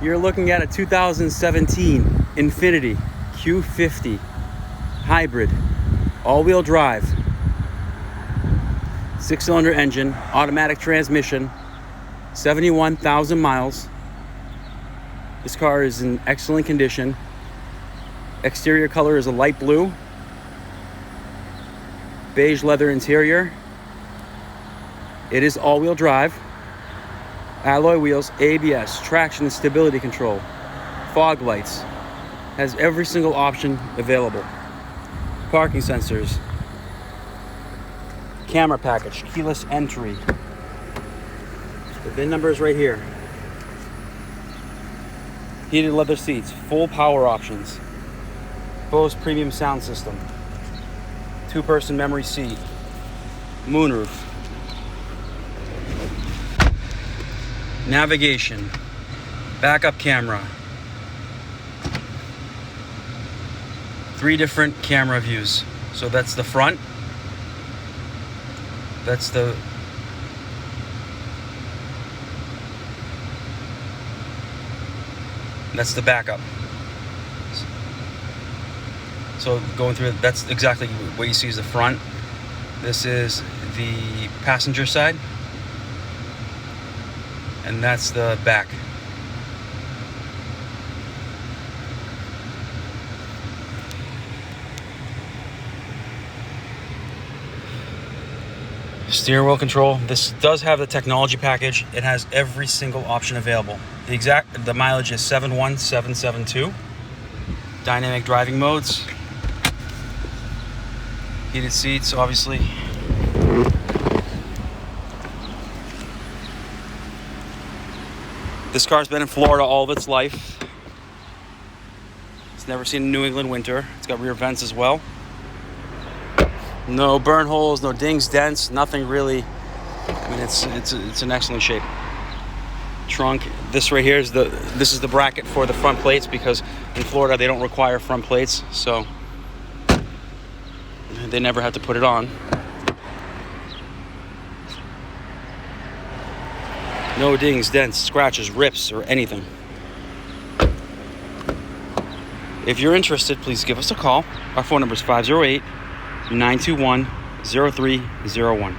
You're looking at a 2017 Infiniti Q50 hybrid, all-wheel drive, 6-cylinder engine, automatic transmission, 71,000 miles. This car is in excellent condition. Exterior color is a light blue. Beige leather interior. It is all-wheel drive. Alloy wheels, ABS, traction and stability control, fog lights. Has every single option available. Parking sensors, camera package, keyless entry. The VIN number is right here. Heated leather seats, full power options, Bose premium sound system, 2-person memory seat, moonroof, navigation, backup camera, 3 different camera views. So that's the front, that's the backup. So going through it, that's exactly what you see is the front. This is the passenger side, and that's the back. Steering wheel control. This does have the technology package. It has every single option available. The mileage is 71772. Dynamic driving modes. Heated seats, obviously. This car's been in Florida all of its life. It's never seen a New England winter. It's got rear vents as well. No burn holes, no dings, dents, nothing really. I mean, it's in excellent shape. Trunk. This right here is this is the bracket for the front plates, because in Florida they don't require front plates, so they never have to put it on. No dings, dents, scratches, rips, or anything. If you're interested, please give us a call. Our phone number is 508-921-0301.